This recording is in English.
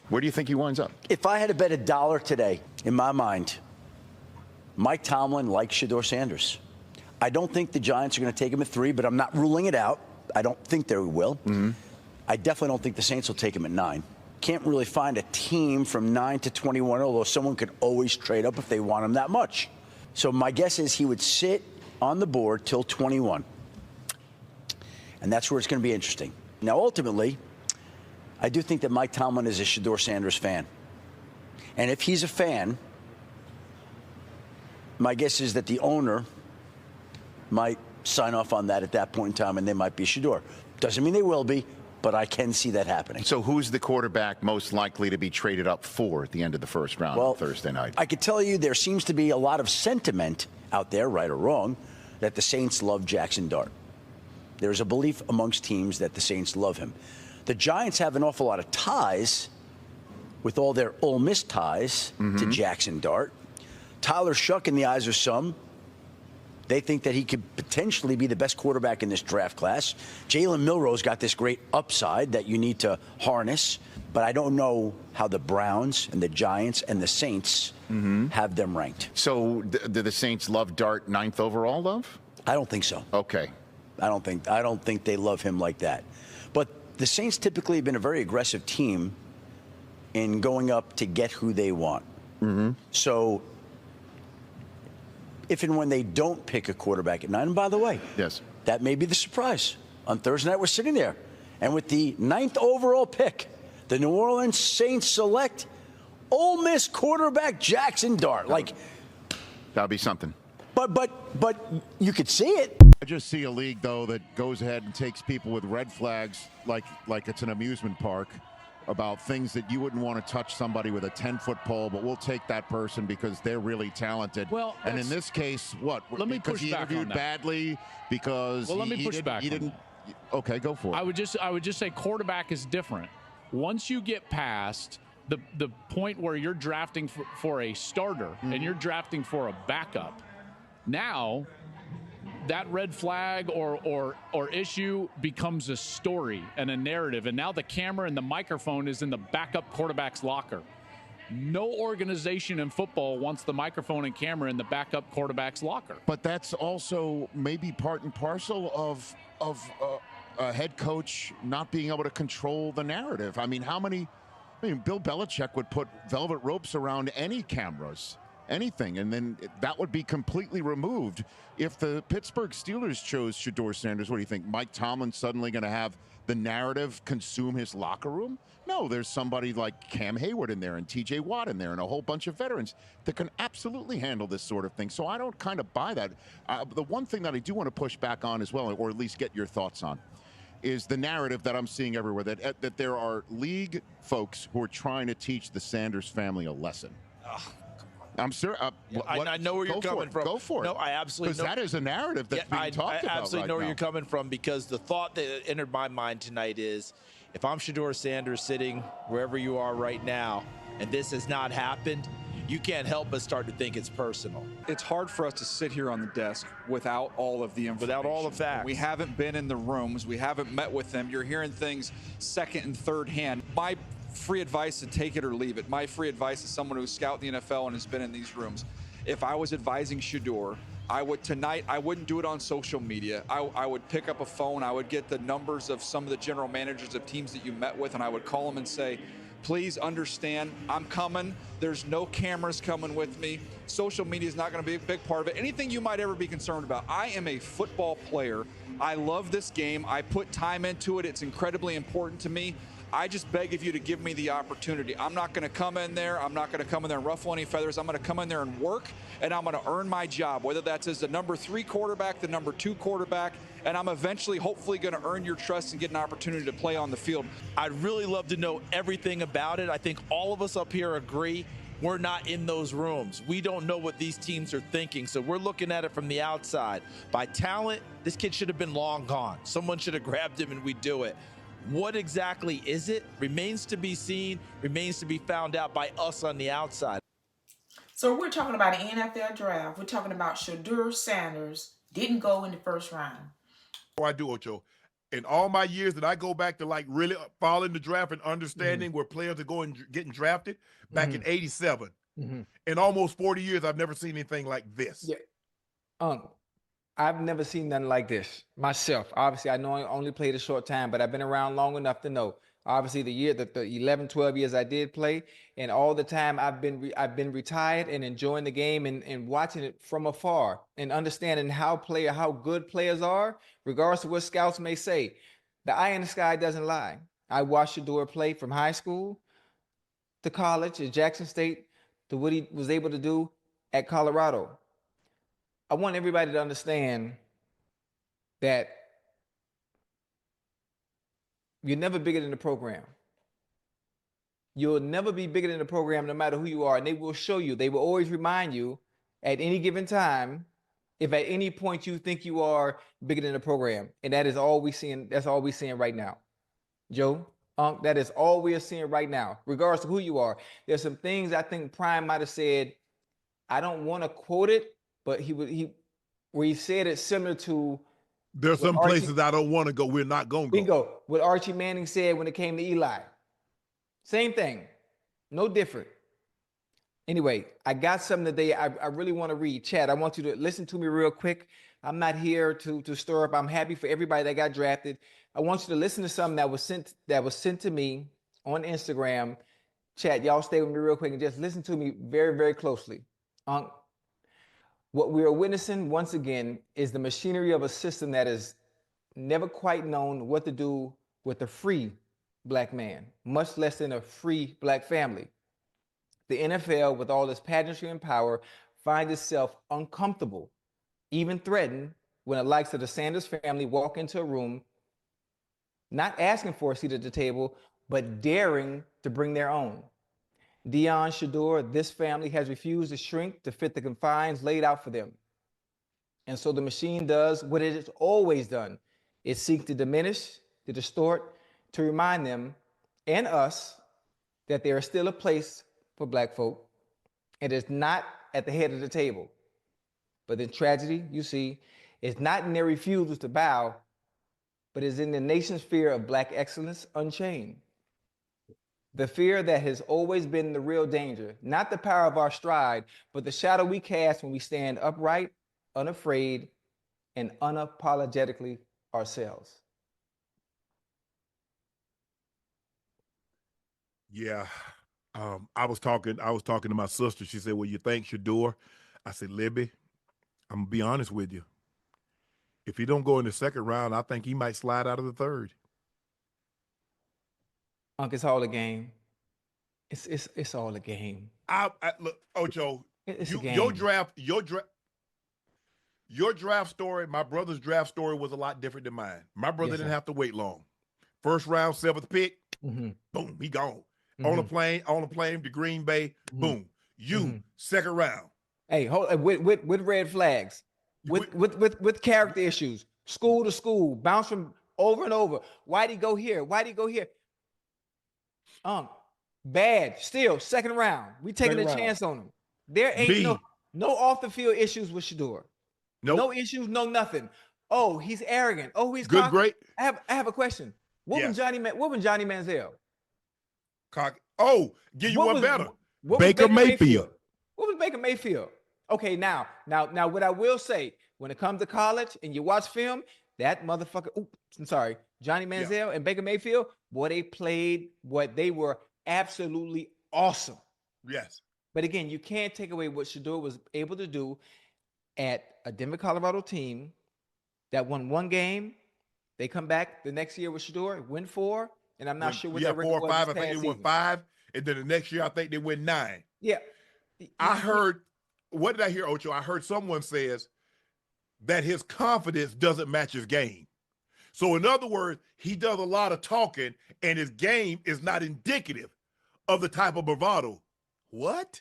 Where do you think he winds up? If I had to bet $1 today, in my mind, Mike Tomlin likes Shedeur Sanders. I don't think the Giants are going to take him at 3, but I'm not ruling it out. I don't think they will. I definitely don't think the Saints will take him at 9. Can't really find a team from 9 to 21, although someone could always trade up if they want him that much. So my guess is he would sit on the board till 21. And that's where it's going to be interesting. Now, ultimately, I do think that Mike Tomlin is a Shedeur Sanders fan. And if he's a fan, my guess is that the owner might sign off on that at that point in time, and they might be Shedeur. Doesn't mean they will be, but I can see that happening. So who's the quarterback most likely to be traded up for at the end of the first round on Thursday night? I could tell you there seems to be a lot of sentiment out there, right or wrong, that the Saints love Jackson Dart. There's a belief amongst teams that the Saints love him. The Giants have an awful lot of ties with all their Ole Miss ties to Jackson Dart. Tyler Shuck, in the eyes of some, they think that he could potentially be the best quarterback in this draft class. Jalen Milroe's got this great upside that you need to harness, but I don't know how the Browns and the Giants and the Saints have them ranked. So do the Saints love Dart 9th overall, Love? I don't think so. Okay. I don't think they love him like that. But the Saints typically have been a very aggressive team in going up to get who they want. So if and when they don't pick a quarterback at 9, and by the way, that may be the surprise. On Thursday night, we're sitting there, and with the 9th overall pick, the New Orleans Saints select Ole Miss quarterback Jackson Dart. That'll be something. But you could see it. I just see a league, though, that goes ahead and takes people with red flags like it's an amusement park about things that you wouldn't want to touch somebody with a 10-foot pole, but we'll take that person because they're really talented. Well, and in this case, what? Let me because push he back interviewed on that. badly because Well, let me push back he on didn't. Okay, go for it. I would just say quarterback is different. Once you get past the point where you're drafting for a starter and you're drafting for a backup, now that red flag or issue becomes a story and a narrative. And now the camera and the microphone is in the backup quarterback's locker. No organization in football wants the microphone and camera in the backup quarterback's locker. But that's also maybe part and parcel of a head coach not being able to control the narrative. I mean, Bill Belichick would put velvet ropes around any cameras, anything, and then that would be completely removed. If the Pittsburgh Steelers chose Shedeur Sanders, what do you think? Mike Tomlin suddenly going to have the narrative consume his locker room? No, there's somebody like Cam Hayward in there and TJ Watt in there and a whole bunch of veterans that can absolutely handle this sort of thing. So I don't kind of buy that. The one thing that I do want to push back on as well, or at least get your thoughts on, is the narrative that I'm seeing everywhere, that there are league folks who are trying to teach the Sanders family a lesson. I'm sure. I know where you're coming from. Go for it. No, I absolutely know. Because that is a narrative that's being talked about. I absolutely know where you're coming from, because the thought that entered my mind tonight is, if I'm Shedeur Sanders sitting wherever you are right now, and this has not happened, you can't help but start to think it's personal. It's hard for us to sit here on the desk without all of the information. Without all the facts. We haven't been in the rooms. We haven't met with them. You're hearing things second and third hand. My free advice to take it or leave it. My free advice is someone who's scouted the NFL and has been in these rooms. If I was advising Shedeur, I wouldn't do it on social media. I would pick up a phone. I would get the numbers of some of the general managers of teams that you met with, and I would call them and say, please understand, I'm coming. There's no cameras coming with me. Social media is not going to be a big part of it. Anything you might ever be concerned about. I am a football player. I love this game. I put time into it. It's incredibly important to me. I just beg of you to give me the opportunity. I'm not going to come in there. I'm not going to come in there and ruffle any feathers. I'm going to come in there and work, and I'm going to earn my job, whether that's as the number 3 quarterback, the number 2 quarterback, and I'm eventually, hopefully, going to earn your trust and get an opportunity to play on the field. I'd really love to know everything about it. I think all of us up here agree we're not in those rooms. We don't know what these teams are thinking, so we're looking at it from the outside. By talent, this kid should have been long gone. Someone should have grabbed him, and we do it. What exactly is it? Remains to be seen, remains to be found out by us on the outside. So we're talking about an NFL draft. We're talking about Shedeur Sanders didn't go in the first round. Before I do, Ocho, in all my years that I go back to like really following the draft and understanding where players are going getting drafted back in '87. In almost 40 years, I've never seen anything like this. Yeah. I've never seen nothing like this myself. Obviously, I know I only played a short time, but I've been around long enough to know. Obviously, the 11, 12 years I did play, and all the time I've been retired and enjoying the game and watching it from afar and understanding how good players are, regardless of what scouts may say. The eye in the sky doesn't lie. I watched Shedeur play from high school to college at Jackson State to what he was able to do at Colorado. I want everybody to understand that you're never bigger than the program. You'll never be bigger than the program no matter who you are. And they will show you, they will always remind you at any given time, if at any point you think you are bigger than the program. And that is all we're seeing. That's all we're seeing right now. Joe, that is all we are seeing right now, regardless of who you are. There's some things I think Prime might have said, I don't want to quote it, but where he said it similar to there's some places I don't want to go. We're not going to go. Bingo. What Archie Manning said when it came to Eli. Same thing. No different. Anyway, I got something today I really want to read. Chad, I want you to listen to me real quick. I'm not here to stir up. I'm happy for everybody that got drafted. I want you to listen to something that was sent to me on Instagram. Chad, y'all stay with me real quick and just listen to me very, very closely. What we are witnessing once again is the machinery of a system that has never quite known what to do with a free black man, much less than a free black family. The NFL, with all its pageantry and power, finds itself uncomfortable, even threatened, when the likes of the Sanders family walk into a room, not asking for a seat at the table, but daring to bring their own. Deion Shedeur, this family has refused to shrink to fit the confines laid out for them. And so the machine does what it has always done. It seeks to diminish, to distort, to remind them and us that there is still a place for black folk. It is not at the head of the table. But in tragedy, you see, it's not in their refusals to bow, but is in the nation's fear of black excellence unchained. The fear that has always been the real danger, not the power of our stride, but the shadow we cast when we stand upright, unafraid, and unapologetically ourselves. Yeah. I was talking to my sister. She said, well, you think Shedeur? I said, Libby, I'm going to be honest with you. If he don't go in the second round, I think he might slide out of the third. It's all a game. It's all a game. Look, Ocho, It's a game. Your draft story, my brother's draft story was a lot different than mine. My brother didn't have to wait long. First round, 7th pick, boom, he gone. On a plane to Green Bay, boom. Second round. Hey, with red flags, with character issues, school to school, bounce from over and over. Why'd he go here? Why'd he go here? Bad. Still, second round. We taking a chance on him. There ain't no off the field issues with Shedeur. Nope. No issues, no nothing. Oh, he's arrogant. Oh, he's good. Cocky. Great. I have a question. What was Johnny Manziel? Cocky. Oh, give you one better. Baker Mayfield. What was Baker Mayfield? Okay, now, what I will say, when it comes to college and you watch film, that motherfucker, Johnny Manziel and Baker Mayfield, boy, they were absolutely awesome. Yes. But again, you can't take away what Shedeur was able to do at a Denver, Colorado team that won one game. They come back the next year with Shedeur, win 4, and I'm not sure what that record was. 4 or 5. I think they won 5, and then the next year I think they win 9. Yeah. I heard, what did I hear, Ocho? I heard someone says that his confidence doesn't match his game. So in other words, he does a lot of talking, and his game is not indicative of the type of bravado. What?